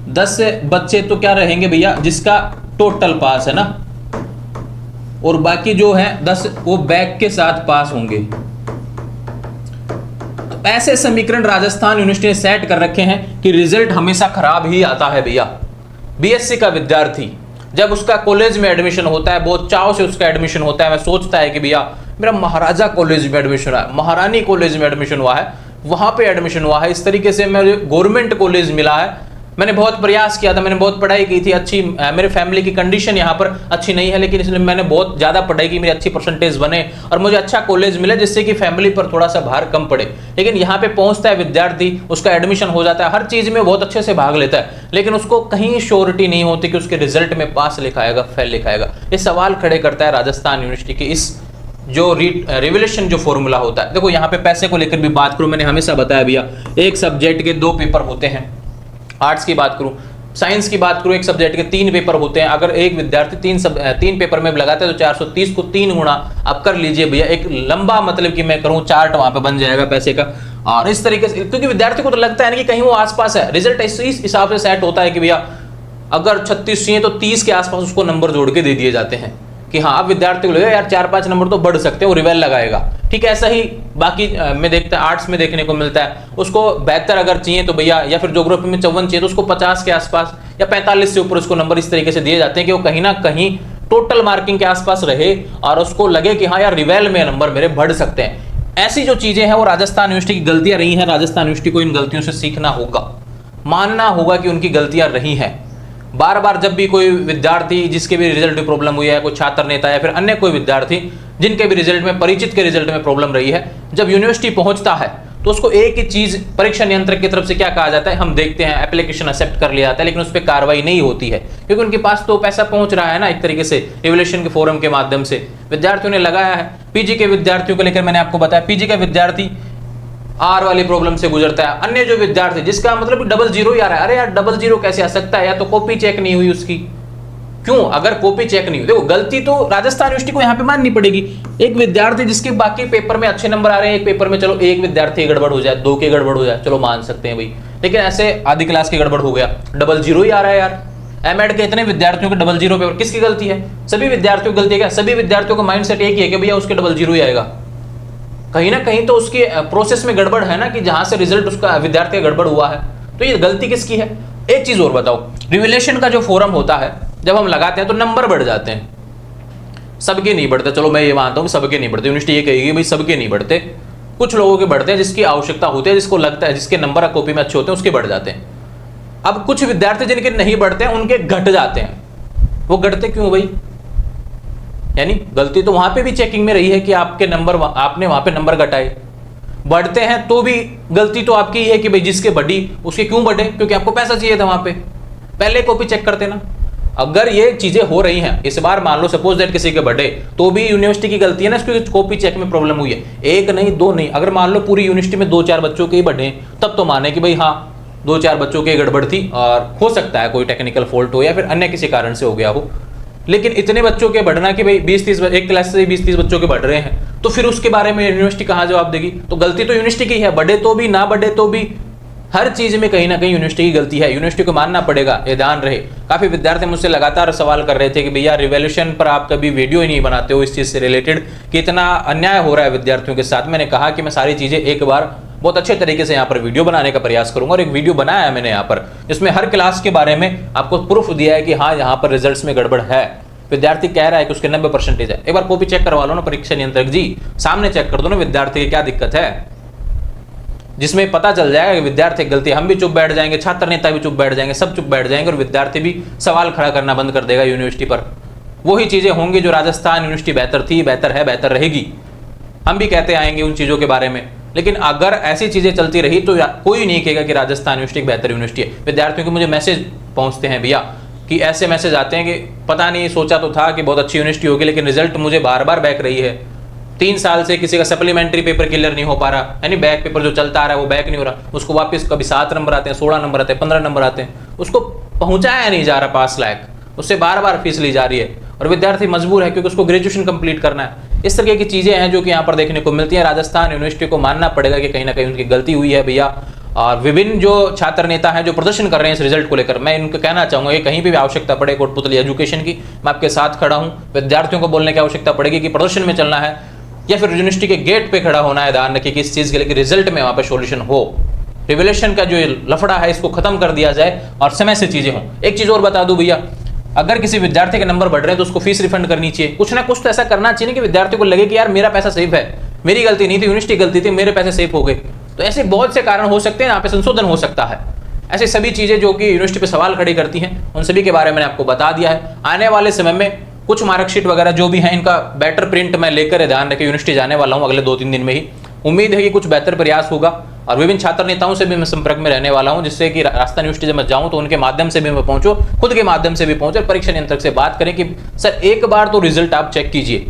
Speaker 1: 10 बच्चे तो क्या रहेंगे भैया जिसका टोटल पास है ना, और बाकी जो है 10 वो बैक के साथ पास होंगे। ऐसे समीकरण राजस्थान यूनिवर्सिटी ने सेट कर रखे हैं कि रिजल्ट हमेशा खराब ही आता है भैया। बीएससी का विद्यार्थी जब उसका कॉलेज में एडमिशन होता है, बहुत चाव से उसका एडमिशन होता है, वह सोचता है कि भैया मेरा महाराजा कॉलेज में एडमिशन हुआ है, महारानी कॉलेज में एडमिशन हुआ है, वहां पे एडमिशन हुआ है, इस तरीके से मेरे गवर्नमेंट कॉलेज मिला है, मैंने बहुत प्रयास किया था, मैंने बहुत पढ़ाई की थी, अच्छी मेरे फैमिली की कंडीशन यहाँ पर अच्छी नहीं है, लेकिन इसलिए मैंने बहुत ज़्यादा पढ़ाई की, मेरी अच्छी परसेंटेज बने और मुझे अच्छा कॉलेज मिले जिससे कि फैमिली पर थोड़ा सा भार कम पड़े। लेकिन यहाँ पे पहुँचता है विद्यार्थी, उसका एडमिशन हो जाता है, हर चीज़ में बहुत अच्छे से भाग लेता है, लेकिन उसको कहीं श्योरिटी नहीं होती कि उसके रिजल्ट में पास लिखाएगा फेल लिखाएगा। ये सवाल खड़े करता है राजस्थान यूनिवर्सिटी की इस जो रिवोल्यूशन जो फॉर्मूला होता है। देखो यहाँ पे पैसे को लेकर भी बात करूँ, मैंने हमेशा बताया भैया एक सब्जेक्ट के 2 पेपर होते हैं, आर्ट्स की बात करूं, साइंस की बात करूं, एक सब्जेक्ट के 3 पेपर होते हैं। अगर एक विद्यार्थी 3 पेपर में लगाता है तो 430 को 3 गुना आप कर लीजिए भैया, एक लंबा मतलब कि मैं करूं चार्ट वहां पे बन जाएगा पैसे का। और इस तरीके से क्योंकि विद्यार्थी को तो लगता है ना कि कहीं वो आसपास है, रिजल्ट इस हिसाब से सेट होता है कि भैया अगर 36 चाहिए तो 30 के आसपास उसको नंबर जोड़ के दे दिए जाते हैं कि हाँ अब विद्यार्थी को लगेगा यार 4-5 नंबर तो बढ़ सकते हैं, वो रिवेल लगाएगा। ठीक है, ऐसा ही बाकी में देखते हैं आर्ट्स में देखने को मिलता है, उसको बेहतर अगर चाहिए तो भैया या फिर ज्योग्राफी में 54 चाहिए तो उसको 50 के आसपास या 45 से ऊपर उसको नंबर इस तरीके से दिए जाते हैं कि वो कहीं ना कहीं टोटल मार्किंग के आसपास रहे और उसको लगे कि हाँ यार रिवेल में नंबर मेरे बढ़ सकते हैं। ऐसी जो चीजें हैं वो राजस्थान यूनिवर्सिटी की गलतियां रही हैं, राजस्थान यूनिवर्सिटी को इन गलतियों से सीखना होगा, मानना होगा कि उनकी गलतियां रही हैं। बार बार जब भी कोई विद्यार्थी जिसके भी रिजल्ट में प्रॉब्लम हुई है, कोई छात्र नेता या फिर अन्य कोई विद्यार्थी जिनके भी रिजल्ट में परिचित के रिजल्ट में प्रॉब्लम रही है, जब यूनिवर्सिटी पहुंचता है तो उसको एक ही चीज परीक्षा नियंत्रक की तरफ से क्या कहा जाता है, हम देखते हैं एप्लीकेशन एक्सेप्ट कर लिया जाता है, लेकिन उस पर कार्रवाई नहीं होती है क्योंकि उनके पास तो पैसा पहुंच रहा है ना एक तरीके से रिवोल्यूशन के फोरम के माध्यम से विद्यार्थियों ने लगाया है। पीजी के विद्यार्थियों को लेकर मैंने आपको बताया, पीजी का विद्यार्थी आर वाली प्रॉब्लम से गुजरता है, अन्य जो विद्यार्थी जिसका मतलब डबल जीरो ही आ रहा है, अरे यार डबल जीरो कैसे आ सकता है, या तो कॉपी चेक नहीं हुई उसकी। क्यों? अगर कॉपी चेक नहीं हुई, देखो गलती तो राजस्थान यूनिवर्सिटी को यहाँ पे माननी पड़ेगी। एक विद्यार्थी जिसके बाकी पेपर में अच्छे नंबर आ रहे हैं, एक पेपर में चलो एक विद्यार्थी गड़बड़ हो जाए, 2 के गड़बड़ हो जाए, चलो मान सकते हैं भाई, लेकिन ऐसे आधी क्लास की गड़बड़ हो गया, डबल जीरो ही आ रहा है यार। एमएड के इतने विद्यार्थियों के डबल जीरो पेपर, किसकी गलती है? सभी विद्यार्थियों की गलती है क्या? सभी विद्यार्थियों का माइंडसेट एक ही है कि भैया उसके डबल जीरो ही आएगा। कहीं ना कहीं तो उसकी प्रोसेस में गड़बड़ है ना, कि जहां से रिजल्ट उसका विद्यार्थी का गड़बड़ हुआ है, तो ये गलती किसकी है? एक चीज और बताओ, रिवोल्यूशन का जो फोरम होता है जब हम लगाते हैं तो नंबर बढ़ जाते हैं, सबके नहीं बढ़ते, चलो मैं ये मानता हूँ सबके नहीं बढ़ते, यूनिवर्सिटी ये कहेगी भाई सबके नहीं बढ़ते, कुछ लोगों के बढ़ते हैं जिसकी आवश्यकता होती है, जिसको लगता है जिसके नंबर कॉपी में अच्छे होते हैं उसके बढ़ जाते हैं। अब कुछ विद्यार्थी जिनके नहीं बढ़ते हैं उनके घट जाते हैं। वो घटते क्यों भाई? यानी गलती तो वहां पे भी चेकिंग में रही है कि आपके नंबर, आपने वहां पे नंबर घटाए। बढ़ते हैं तो भी गलती तो आपकी है कि भाई जिसके बढ़ी उसके क्यों बढ़े, क्योंकि आपको पैसा चाहिए था, वहां पे पहले कॉपी चेक करते ना। अगर ये चीजें हो रही हैं, इस बार मान लो सपोज दैट किसी के बढ़े तो भी यूनिवर्सिटी की गलती है ना, इसकी कॉपी चेक में प्रॉब्लम हुई है। एक नहीं, 2 नहीं, अगर मान लो पूरी यूनिवर्सिटी में 2-4 बच्चों के ही बढ़े तब तो माने कि भाई हाँ 2-4 बच्चों की गड़बड़ थी और हो सकता है कोई टेक्निकल फॉल्ट हो या फिर अन्य किसी कारण से हो गया हो। लेकिन इतने बच्चों के बढ़ना कि भाई 20-30 एक क्लास से 20-30 बच्चों के बढ़ रहे हैं, तो फिर उसके बारे में यूनिवर्सिटी कहाँ जवाब देगी? तो गलती तो यूनिवर्सिटी की है, बढ़े तो भी ना बढ़े तो भी, हर चीज में कहीं ना कहीं यूनिवर्सिटी की गलती है। यूनिवर्सिटी को मानना पड़ेगा, ये ध्यान रहे। काफी विद्यार्थी मुझसे लगातार सवाल कर रहे थे कि भैया रिवोल्यूशन पर आप कभी वीडियो ही नहीं बनाते हो इस चीज से रिलेटेड कि इतना अन्याय हो रहा है विद्यार्थियों के साथ। मैंने कहा कि मैं सारी चीजें एक बार बहुत अच्छे तरीके से यहाँ पर वीडियो बनाने का प्रयास करूंगा, और एक वीडियो बनाया है मैंने यहाँ पर, जिसमें हर क्लास के बारे में आपको प्रूफ दिया है कि हाँ यहाँ पर रिजल्ट्स में गड़बड़ है, विद्यार्थी कह रहा है कि उसके 90% है। एक बार कॉपी चेक करवा लो ना परीक्षा नियंत्रक जी, सामने चेक कर दो ना विद्यार्थी की क्या दिक्कत है, जिसमें पता चल जाएगा कि विद्यार्थी की गलती। हम भी चुप बैठ जाएंगे, छात्र नेता भी चुप बैठ जाएंगे, सब चुप बैठ जाएंगे और विद्यार्थी भी सवाल खड़ा करना बंद कर देगा यूनिवर्सिटी पर। वही चीजें होंगी जो राजस्थान यूनिवर्सिटी बेहतर थी, बेहतर है, बेहतर रहेगी। हम भी कहते आएंगे उन चीजों के बारे में, लेकिन अगर ऐसी चीजें चलती रही तो कोई नहीं कहेगा कि राजस्थान यूनिवर्सिटी बेहतर यूनिवर्सिटी है। विद्यार्थियों के मुझे मैसेज पहुंचते हैं भैया कि ऐसे मैसेज आते हैं कि पता नहीं, सोचा तो था कि बहुत अच्छी यूनिवर्सिटी होगी लेकिन रिजल्ट मुझे बार बार बैक रही है। 3 साल से किसी का सप्लीमेंट्री पेपर क्लियर नहीं हो पा रहा, यानी बैक पेपर जो चलता आ रहा है वो बैक नहीं हो रहा, उसको वापस कभी 7 नंबर आते हैं, 16 नंबर आते हैं, 15 नंबर आते हैं, उसको पहुंचाया नहीं जा रहा पास लायक, उससे बार बार फीस ली जा रही है और विद्यार्थी मजबूर है क्योंकि उसको ग्रेजुएशन कंप्लीट करना है। इस तरह की चीजें हैं जो कि यहाँ पर देखने को मिलती है। राजस्थान यूनिवर्सिटी को मानना पड़ेगा कि कहीं ना कहीं उनकी गलती हुई है भैया। और विभिन्न जो छात्र नेता हैं जो प्रदर्शन कर रहे हैं इस रिजल्ट को लेकर, मैं इनको कहना चाहूंगा कि कहीं भी आवश्यकता पड़े कोटपुतली एजुकेशन की, मैं आपके साथ खड़ा हूं। विद्यार्थियों को बोलने की आवश्यकता पड़ेगी कि प्रदर्शन में चलना है, या फिर यूनिवर्सिटी के गेट पे खड़ा होना है, ध्यान रखिए किस चीज़ के लिए, कि रिजल्ट में वहाँ पे सॉल्यूशन हो, रिवोल्यूशन का जो लफड़ा है इसको खत्म कर दिया जाए और समय से चीज़ें हों। एक चीज़ और बता दूं भैया, अगर किसी विद्यार्थी के नंबर बढ़ रहे हैं तो उसको फीस रिफंड करनी चाहिए। कुछ ना कुछ तो ऐसा करना चाहिए कि विद्यार्थी को लगे कि यार मेरा पैसा सेफ है, मेरी गलती नहीं थी, यूनिवर्सिटी गलती थी, मेरे पैसे सेफ हो गए। तो ऐसे बहुत से कारण हो सकते हैं, यहाँ पे संशोधन हो सकता है। ऐसी सभी चीज़ें जो कि यूनिवर्सिटी पे सवाल खड़ी करती हैं, उन सभी के बारे में मैंने आपको बता दिया है। आने वाले समय में कुछ मार्कशीट वगैरह जो भी है इनका बेटर प्रिंट मैं लेकर ध्यान रखिए यूनिवर्सिटी जाने वाला हूँ अगले 2-3 दिन में ही। उम्मीद है कि कुछ बेहतर प्रयास होगा और विभिन्न छात्र नेताओं से भी मैं संपर्क में रहने वाला हूं, जिससे कि राजस्थान यूनिवर्सिटी जब मैं जाऊं तो उनके माध्यम से भी मैं पहुंचूं, खुद के माध्यम से भी पहुंचे, परीक्षा नियंत्रक से बात करें कि सर एक बार तो रिजल्ट आप चेक कीजिए,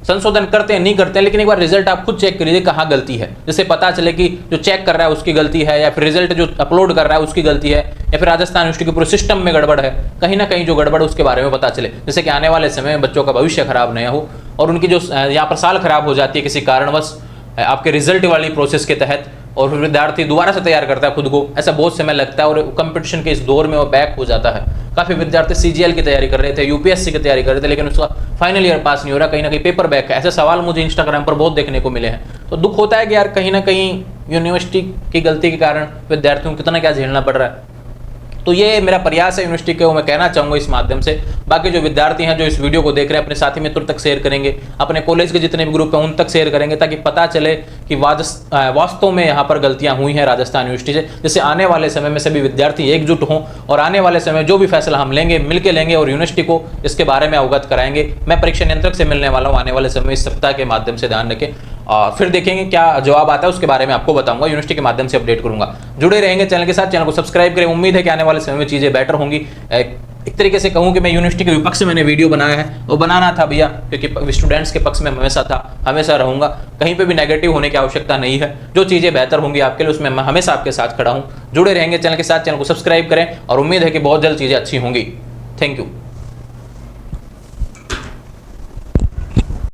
Speaker 1: संशोधन करते हैं नहीं करते हैं, लेकिन एक बार रिजल्ट आप खुद चेक करिए कहाँ गलती है, जिससे पता चले कि जो चेक कर रहा है उसकी गलती है या फिर रिजल्ट जो अपलोड कर रहा है उसकी गलती है या फिर राजस्थान यूनिवर्सिटी के पूरे सिस्टम में गड़बड़ है, कहीं ना कहीं जो गड़बड़ उसके बारे में पता चले, जिससे कि आने वाले समय में बच्चों का भविष्य खराब नहीं हो और उनकी जो यहाँ पर साल खराब हो जाती है किसी कारणवश आपके रिजल्ट वाली प्रोसेस के तहत, और फिर विद्यार्थी दोबारा से तैयार करता है खुद को, ऐसा बहुत समय लगता है और कंपटीशन के इस दौर में वो बैक हो जाता है। काफ़ी विद्यार्थी सीजीएल की तैयारी कर रहे थे, यूपीएससी की तैयारी कर रहे थे, लेकिन उसका फाइनल ईयर पास नहीं हो रहा, कहीं ना कहीं पेपर बैक है। ऐसे सवाल मुझे इंस्टाग्राम पर बहुत देखने को मिले हैं। तो दुख होता है कि यार कहीं ना कहीं यूनिवर्सिटी की गलती के कारण विद्यार्थियों को कितना क्या झेलना पड़ रहा है। तो ये मेरा प्रयास है यूनिवर्सिटी के, वो मैं कहना चाहूँगा इस माध्यम से। बाकी जो विद्यार्थी हैं जो इस वीडियो को देख रहे हैं अपने साथी मित्रों तक शेयर करेंगे, अपने कॉलेज के जितने भी ग्रुप हैं उन तक शेयर करेंगे, ताकि पता चले कि वास्तव में यहाँ पर गलतियाँ हुई हैं राजस्थान यूनिवर्सिटी से, जिससे आने वाले समय में सभी विद्यार्थी एकजुट हों और आने वाले समय जो भी फैसला हम लेंगे मिलकर लेंगे और यूनिवर्सिटी को इसके बारे में अवगत कराएंगे। मैं परीक्षा नियंत्रक से मिलने वाला हूँ आने वाले समय इस सप्ताह के माध्यम से, ध्यान रखें, और फिर देखेंगे क्या जवाब आता है, उसके बारे में आपको बताऊंगा, यूनिवर्सिटी के माध्यम से अपडेट करूंगा। जुड़े रहेंगे चैनल के साथ, चैनल को सब्सक्राइब करें। उम्मीद है कि आने वाले समय में चीज़ें बेटर होंगी। एक तरीके से कहूँ कि मैं यूनिवर्सिटी के विपक्ष में मैंने वीडियो बनाया है, वो बनाना था भैया, क्योंकि स्टूडेंट्स के पक्ष में हमेशा था, हमेशा रहूंगा, कहीं पे भी नेगेटिव होने की आवश्यकता नहीं है। जो चीज़ें बेहतर होंगी आपके लिए उसमें मैं हमेशा आपके साथ खड़ा हूँ। जुड़े रहेंगे चैनल के साथ, चैनल को सब्सक्राइब करें और उम्मीद है कि बहुत जल्द चीज़ें अच्छी होंगी। Thank you.